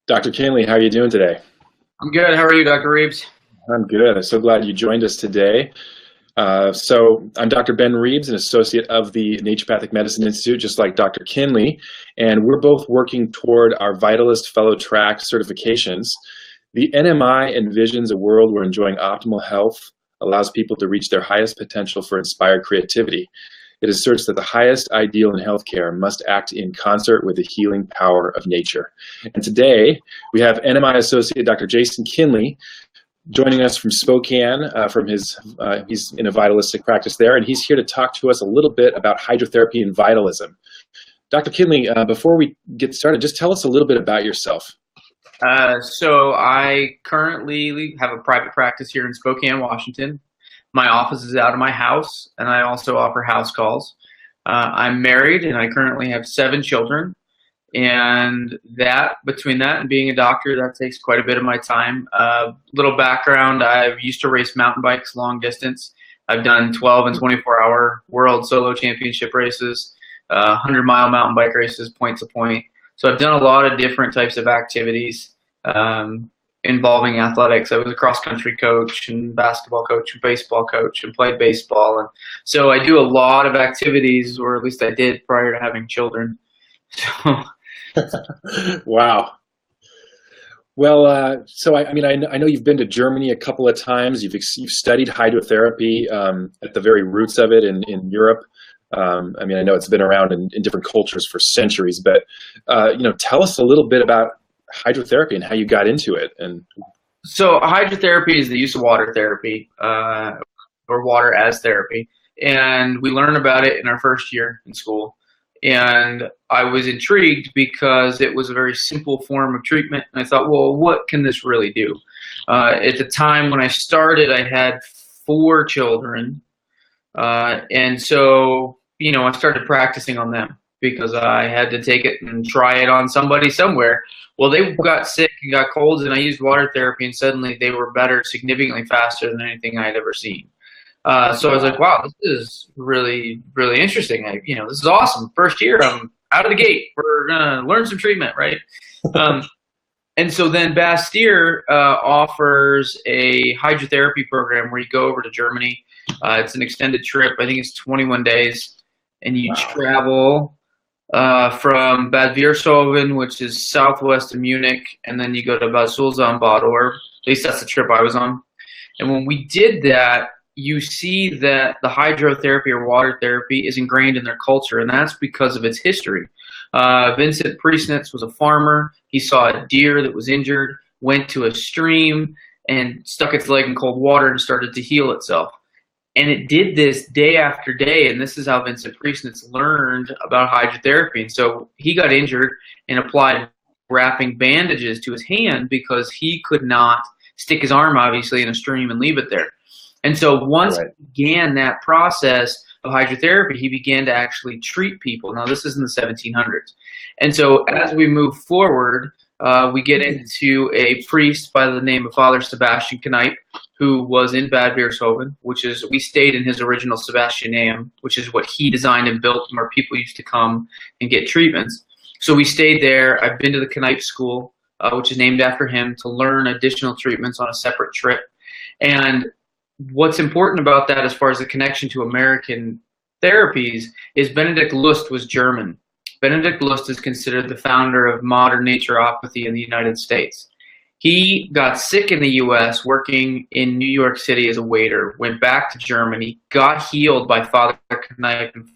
Dr. Kinley, how are you doing today? I'm good. How are you, Dr. Reebs? I'm good. I'm so glad you joined us today. I'm Dr. Ben Reebs, an associate of the Naturopathic Medicine Institute, just like Dr. Kinley, and we're both working toward our Vitalist Fellow Track certifications. The NMI envisions a world where enjoying optimal health allows people to reach their highest potential for inspired creativity. It asserts that the highest ideal in healthcare must act in concert with the healing power of nature. And today, we have NMI associate Dr. Jason Kinley joining us from Spokane. He's in a vitalistic practice there, and he's here to talk to us a little bit about hydrotherapy and vitalism. Dr. Kinley, before we get started, just tell us a little bit about yourself. So I currently have a private practice here in Spokane, Washington. My office is out of my house, and I also offer house calls. I'm married, and I currently have 7 children. And between that and being a doctor, that takes quite a bit of my time. Little background, I used to race mountain bikes long distance. I've done 12 and 24-hour world solo championship races, 100-mile mountain bike races, point to point. So I've done a lot of different types of activities involving athletics. I was a cross-country coach and basketball coach and baseball coach and played baseball. And so I do a lot of activities, or at least I did prior to having children. So Wow. Well, I know you've been to Germany a couple of times. You've studied hydrotherapy at the very roots of it in Europe. I know it's been around in different cultures for centuries, but tell us a little bit about hydrotherapy and how you got into it. And so hydrotherapy is the use of water therapy, or water as therapy, and we learn about it in our first year in school. And I was intrigued because it was a very simple form of treatment. And I thought, well, what can this really do? At the time when I started, I had 4 children. And so, I started practicing on them because I had to take it and try it on somebody somewhere. Well, they got sick and got colds, and I used water therapy, and suddenly they were better significantly faster than anything I had ever seen. So I was like, wow, this is really, really interesting. This is awesome. First year, I'm out of the gate. We're going to learn some treatment, right? And so then Bastyr offers a hydrotherapy program where you go over to Germany. It's an extended trip. I think it's 21 days. And you travel from Bad Wiershoven, which is southwest of Munich, and then you go to Bad Sulzbad, or at least that's the trip I was on. And when we did that, you see that the hydrotherapy or water therapy is ingrained in their culture, and that's because of its history. Vincent Priesnitz was a farmer. He saw a deer that was injured, went to a stream, and stuck its leg in cold water and started to heal itself. And it did this day after day, and this is how Vincent Priesnitz learned about hydrotherapy. And so he got injured and applied wrapping bandages to his hand because he could not stick his arm, obviously, in a stream and leave it there. And so once he began that process of hydrotherapy, he began to actually treat people. Now, this is in the 1700s. And so as we move forward, we get into a priest by the name of Father Sebastian Kneipp, who was in Bad Wiershoven, we stayed in his original Sebastianeum, which is what he designed and built, where people used to come and get treatments. So we stayed there. I've been to the Kneipp School, which is named after him, to learn additional treatments on a separate trip. And what's important about that as far as the connection to American therapies is Benedict Lust was German. Benedict Lust is considered the founder of modern naturopathy in the United States. He got sick in the U.S. working in New York City as a waiter, went back to Germany, got healed by Father Kneipp, and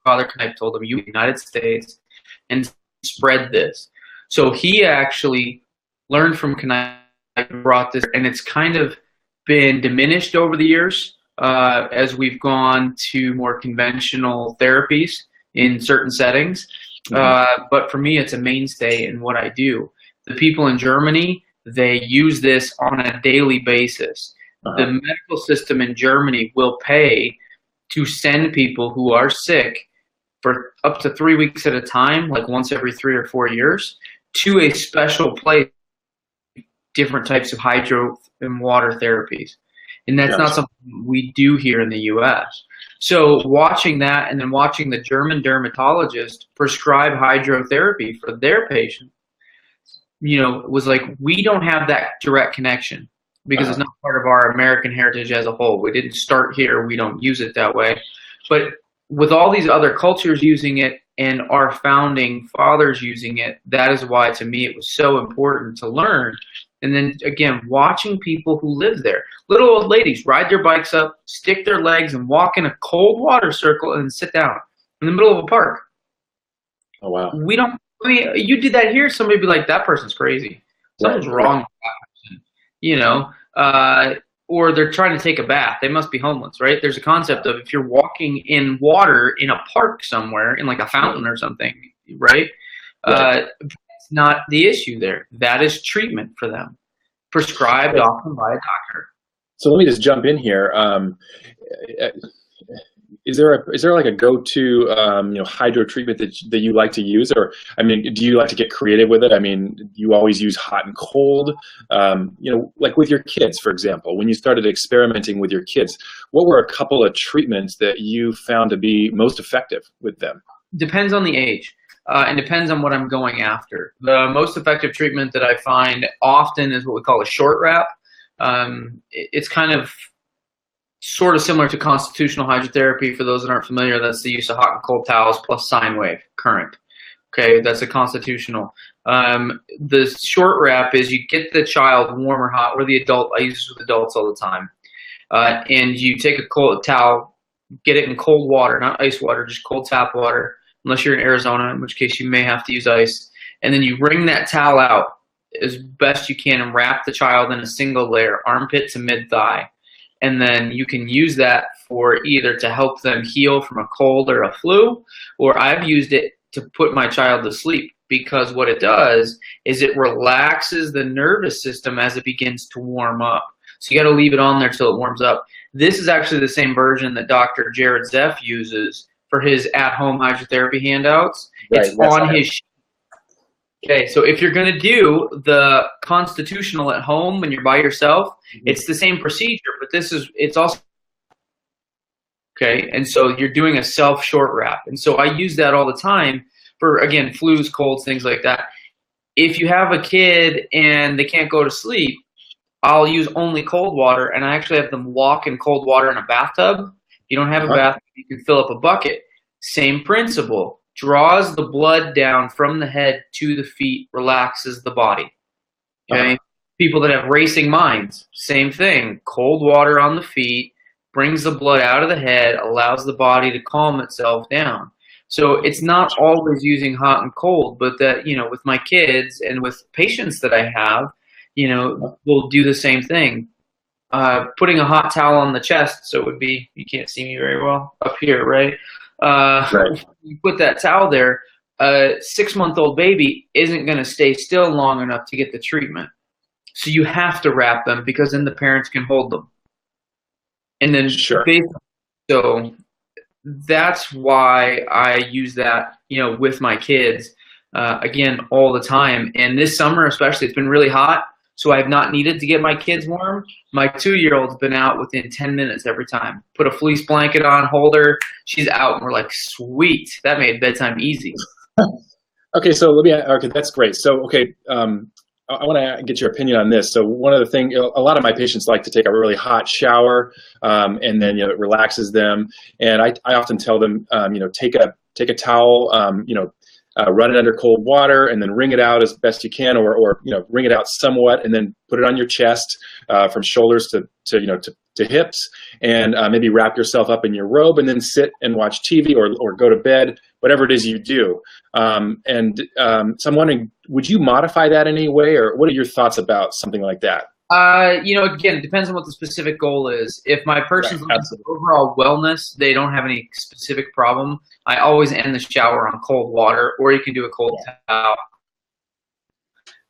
Father Kneipp told him, "You in the United States and spread this." So he actually learned from Kneipp and brought this, and it's kind of been diminished over the years as we've gone to more conventional therapies in certain settings. But for me, it's a mainstay in what I do. The people in Germany, they use this on a daily basis. The medical system in Germany will pay to send people who are sick for up to 3 weeks at a time, like once every 3 or 4 years, to a special place, different types of hydro and water therapies. And that's not something we do here in the U.S. So watching that, and then watching the German dermatologist prescribe hydrotherapy for their patients, was like, we don't have that direct connection because it's not part of our American heritage as a whole. We didn't start here. We don't use it that way. But with all these other cultures using it and our founding fathers using it, that is why, to me, it was so important to learn. And then, again, watching people who live there. Little old ladies ride their bikes up, stick their legs, and walk in a cold water circle and sit down in the middle of a park. Oh, wow. We don't, I mean, you did that here, somebody would be like, that person's crazy. Something's wrong with that person, or they're trying to take a bath. They must be homeless, right? There's a concept of if you're walking in water in a park somewhere, in like a fountain or something, right? That's not the issue there. That is treatment for them, prescribed often by a doctor. So let me just jump in here. Is there like a go-to hydro treatment that you like to use, or I mean, do you like to get creative with it? I mean, you always use hot and cold, like with your kids, for example. When you started experimenting with your kids, what were a couple of treatments that you found to be most effective with them? Depends on the age, and depends on what I'm going after. The most effective treatment that I find often is what we call a short wrap. It's kind of sort of similar to constitutional hydrotherapy. For those that aren't familiar, that's the use of hot and cold towels plus sine wave current. Okay, that's a constitutional. The short wrap is you get the child warm or hot, or the adult. I use this with adults all the time. And you take a cold towel, get it in cold water, not ice water, just cold tap water, unless you're in Arizona, in which case you may have to use ice. And then you wring that towel out as best you can and wrap the child in a single layer, armpit to mid-thigh. And then you can use that for either to help them heal from a cold or a flu, or I've used it to put my child to sleep, because what it does is it relaxes the nervous system as it begins to warm up. So you got to leave it on there till it warms up. This is actually the same version that Dr. Jared Zeff uses for his at-home hydrotherapy handouts. Right, it's on his sheet. Okay, so if you're going to do the constitutional at home when you're by yourself, it's the same procedure, but it's also, okay, and so you're doing a self short wrap. And so I use that all the time for, again, flus, colds, things like that. If you have a kid and they can't go to sleep, I'll use only cold water, and I actually have them walk in cold water in a bathtub. If you don't have a bathtub, you can fill up a bucket. Same principle. Draws the blood down from the head to the feet, relaxes the body. Okay? People that have racing minds, same thing. Cold water on the feet, brings the blood out of the head, allows the body to calm itself down. So it's not always using hot and cold, but that, with my kids and with patients that I have, we'll do the same thing. Putting a hot towel on the chest, so it would be, you can't see me very well up here, right? Right. You put that towel there, a 6-month-old baby isn't going to stay still long enough to get the treatment. So you have to wrap them, because then the parents can hold them. And then, so that's why I use that, with my kids, again, all the time. And this summer especially, it's been really hot, so I have not needed to get my kids warm. My 2-year-old's been out within 10 minutes every time. Put a fleece blanket on, hold her, she's out, and we're like, sweet, that made bedtime easy. Okay, so that's great. So, I want to get your opinion on this. So one of the things, a lot of my patients like to take a really hot shower, and then it relaxes them. And I often tell them, take a towel, run it under cold water, and then wring it out as best you can, or wring it out somewhat, and then put it on your chest, from shoulders to hips, and maybe wrap yourself up in your robe, and then sit and watch TV or go to bed, whatever it is you do. So I'm wondering, would you modify that in any way, or what are your thoughts about something like that? Again, it depends on what the specific goal is. If my person's looking for overall wellness, they don't have any specific problem, I always end the shower on cold water, or you can do a cold towel.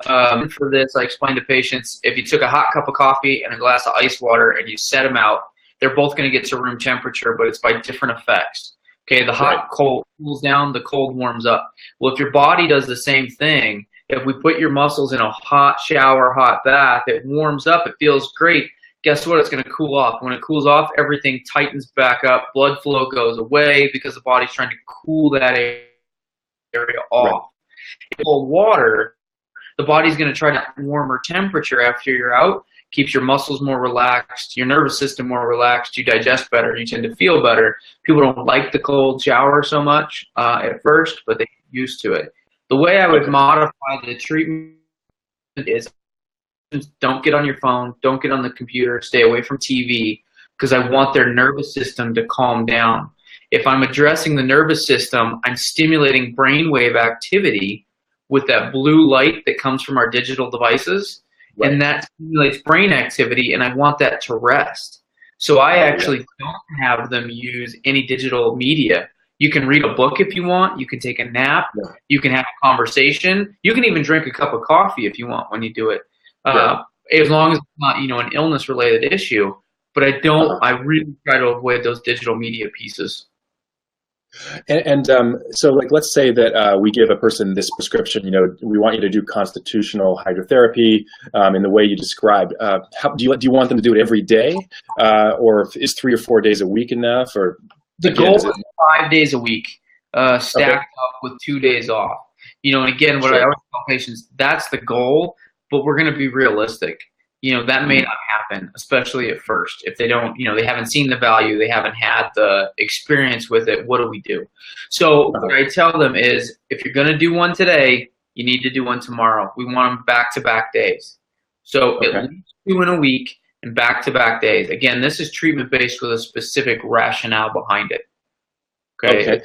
For this, I explain to patients, if you took a hot cup of coffee and a glass of ice water and you set them out, they're both going to get to room temperature, but it's by different effects. Okay, the hot cold cools down, the cold warms up. Well, if your body does the same thing, if we put your muscles in a hot shower, hot bath, it warms up, it feels great. Guess what? It's going to cool off. When it cools off, everything tightens back up, blood flow goes away because the body's trying to cool that area off. Cold water, the body's going to try to warmer temperature after you're out, keeps your muscles more relaxed, your nervous system more relaxed, you digest better, you tend to feel better. People don't like the cold shower so much at first, but they get used to it. The way I would modify the treatment is don't get on your phone, don't get on the computer, stay away from TV, because I want their nervous system to calm down. If I'm addressing the nervous system, I'm stimulating brainwave activity with that blue light that comes from our digital devices, and that stimulates brain activity, and I want that to rest. So I actually don't have them use any digital media. You can read a book if you want, you can take a nap, you can have a conversation, you can even drink a cup of coffee if you want when you do it. As long as it's not, an illness-related issue. But I really try to avoid those digital media pieces. And so, like, let's say that we give a person this prescription. We want you to do constitutional hydrotherapy in the way you described. Do you want them to do it every day, or is 3 or 4 days a week enough? Or the goal is 5 days a week, stacked up with 2 days off. And again, what I always tell patients, that's the goal, but we're going to be realistic. That may not happen, especially at first. If they don't, they haven't seen the value, they haven't had the experience with it, what do we do? So what I tell them is, if you're going to do one today, you need to do one tomorrow. We want them back-to-back days. So at least 2 in a week and back-to-back days. Again, this is treatment-based with a specific rationale behind it. Okay.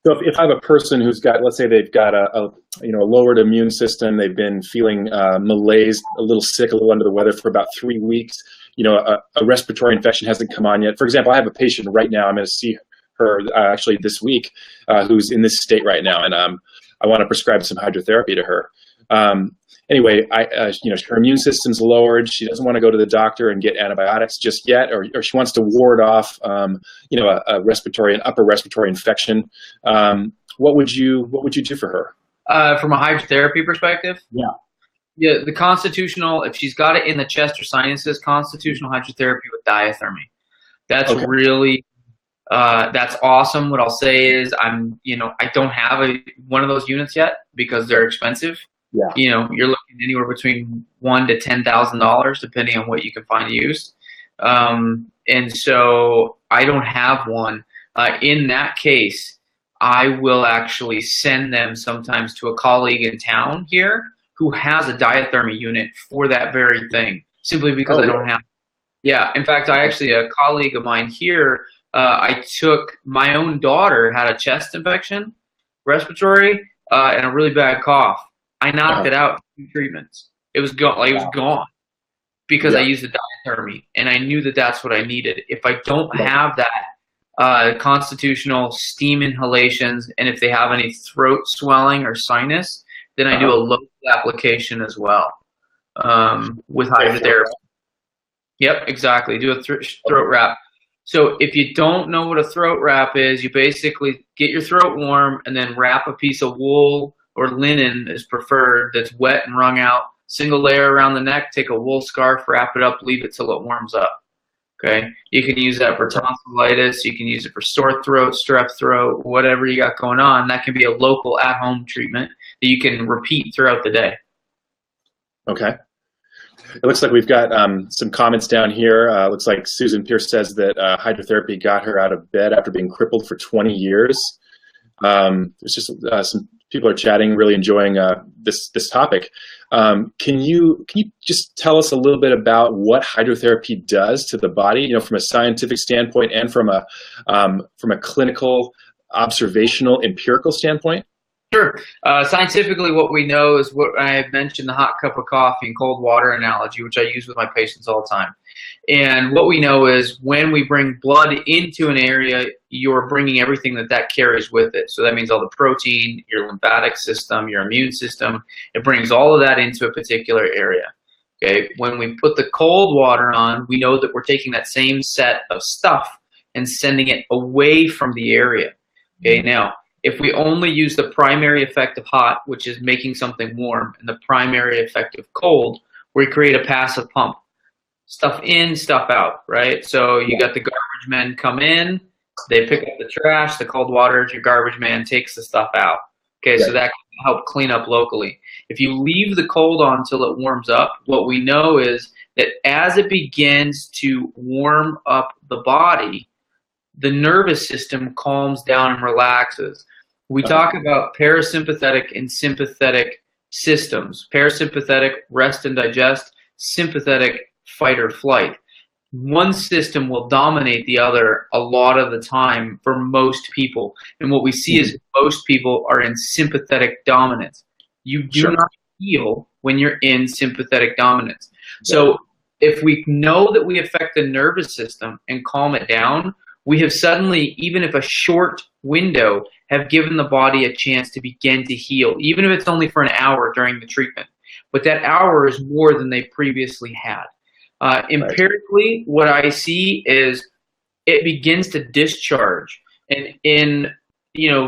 So if I have a person who's got, let's say they've got a lowered immune system, they've been feeling malaise, a little sick, a little under the weather for about 3 weeks, a respiratory infection hasn't come on yet. For example, I have a patient right now, I'm going to see her actually this week, who's in this state right now, and I want to prescribe some hydrotherapy to her. Anyway, her immune system's lowered. She doesn't want to go to the doctor and get antibiotics just yet, or she wants to ward off, an upper respiratory infection. What would you do for her? From a hydrotherapy perspective? Yeah, the constitutional, if she's got it in the chest or sinuses, constitutional hydrotherapy with diathermy. That's really, that's awesome. What I'll say is I don't have one of those units yet because they're expensive. You're looking anywhere between $1,000 to $10,000 depending on what you can find used. And so I don't have one. In that case, I will actually send them sometimes to a colleague in town here who has a diathermy unit for that very thing, simply because I don't have. In fact, a colleague of mine here, I took my own daughter had a chest infection, respiratory, and a really bad cough. I knocked it out in 2 treatments. It was gone. It was gone because I used the diathermy, and I knew that that's what I needed. If I don't have that constitutional steam inhalations, and if they have any throat swelling or sinus, then I do a local application as well with hydrotherapy. Yep, exactly. Do a throat wrap. So if you don't know what a throat wrap is, you basically get your throat warm and then wrap a piece of wool or linen is preferred that's wet and wrung out, single layer around the neck, take a wool scarf, wrap it up, leave it till it warms up. Okay, you can use that for tonsillitis, you can use it for sore throat, strep throat, whatever you got going on. That can be a local at-home treatment that you can repeat throughout the day. Okay. It looks like we've got some comments down here. Looks like Susan Pierce says that hydrotherapy got her out of bed after being crippled for 20 years. There's just some people are chatting, really enjoying this topic. Can you just tell us a little bit about what hydrotherapy does to the body, from a scientific standpoint and from a clinical, observational, empirical standpoint? Sure. Scientifically, what we know is what I had mentioned, the hot cup of coffee and cold water analogy, which I use with my patients all the time. And what we know is when we bring blood into an area, you're bringing everything that carries with it. So that means all the protein, your lymphatic system, your immune system. It brings all of that into a particular area. Okay. When we put the cold water on, we know that we're taking that same set of stuff and sending it away from the area. Okay. Now, if we only use the primary effect of hot, which is making something warm, and the primary effect of cold, we create a passive pump. Stuff in, stuff out, right? So you got the garbage men come in, they pick up the trash, the cold water, your garbage man takes the stuff out. Okay, so that can help clean up locally. If you leave the cold on until it warms up, what we know is that as it begins to warm up the body, the nervous system calms down and relaxes. We talk about parasympathetic and sympathetic systems. Parasympathetic, rest and digest. Sympathetic, fight or flight. One system will dominate the other a lot of the time for most people. And what we see is most people are in sympathetic dominance. You do not heal when you're in sympathetic dominance. So if we know that we affect the nervous system and calm it down, we have suddenly, even if a short window, have given the body a chance to begin to heal, even if it's only for an hour during the treatment. But that hour is more than they previously had. Empirically, what I see is it begins to discharge. And in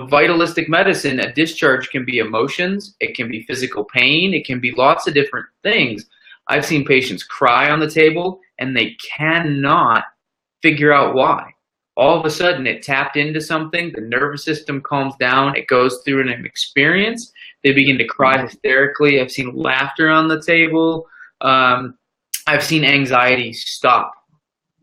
vitalistic medicine, a discharge can be emotions, it can be physical pain, it can be lots of different things. I've seen patients cry on the table and they cannot figure out why. All of a sudden it tapped into something, the nervous system calms down, it goes through an experience, they begin to cry hysterically. I've seen laughter on the table. I've seen anxiety stop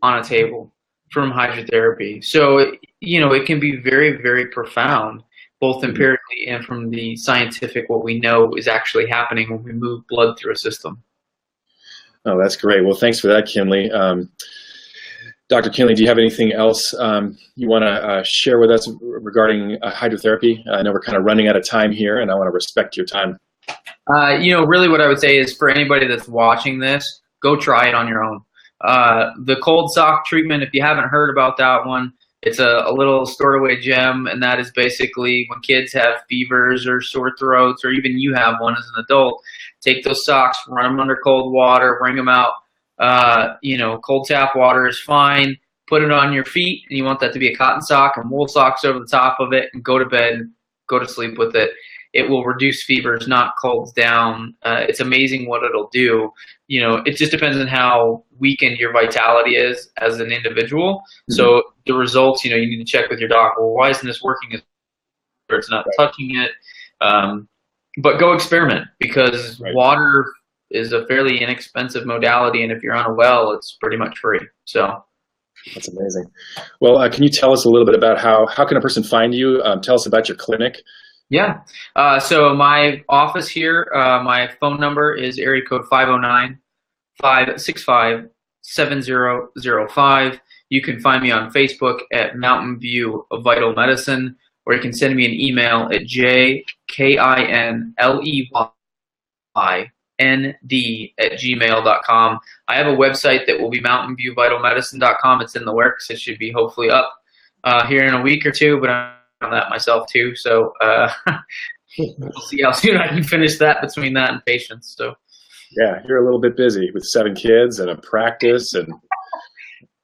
on a table from hydrotherapy. So, it can be very, very profound, both empirically and from the scientific, what we know is actually happening when we move blood through a system. Oh, that's great. Well, thanks for that, Kinley. Dr. Kinley, do you have anything else you want to share with us regarding hydrotherapy? I know we're kind of running out of time here, and I want to respect your time. Really what I would say is for anybody that's watching this, go try it on your own. The cold sock treatment, if you haven't heard about that one, it's a little stored away gem, and that is basically when kids have fevers or sore throats, or even you have one as an adult, take those socks, run them under cold water, wring them out. Cold tap water is fine. Put it on your feet, and you want that to be a cotton sock and wool socks over the top of it, and go to bed, go to sleep with it. It will reduce fevers, knock colds down. It's amazing what it'll do. It just depends on how weakened your vitality is as an individual. So the results, you need to check with your doc. Well, why isn't this working? Or it's not touching it. But go experiment, because water is a fairly inexpensive modality, and if you're on a well, it's pretty much free. So that's amazing. Well, can you tell us a little bit about how can a person find you? Tell us about your clinic. Yeah. So my office here, my phone number is area code 509-565-7005. You can find me on Facebook at Mountain View of Vital Medicine, or you can send me an email at jkinleynd@gmail.com. I have a website that will be mountainviewvitalmedicine.com. It's in the works. It should be hopefully up here in a week or two, but I'm on that myself too. So we'll see how soon I can finish that between that and patients. So yeah, you're a little bit busy with 7 kids and a practice, and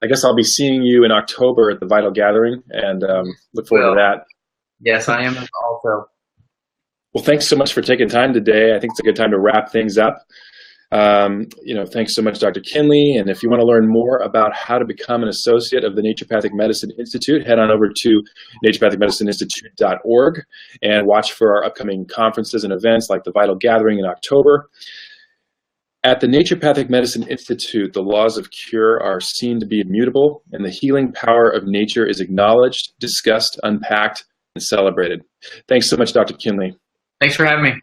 I guess I'll be seeing you in October at the Vital Gathering, and look forward to that. Yes, I am also. Well, thanks so much for taking time today. I think it's a good time to wrap things up. Thanks so much, Dr. Kinley. And if you want to learn more about how to become an associate of the Naturopathic Medicine Institute, head on over to naturopathicmedicineinstitute.org and watch for our upcoming conferences and events like the Vital Gathering in October. At the Naturopathic Medicine Institute, the laws of cure are seen to be immutable, and the healing power of nature is acknowledged, discussed, unpacked, and celebrated. Thanks so much, Dr. Kinley. Thanks for having me.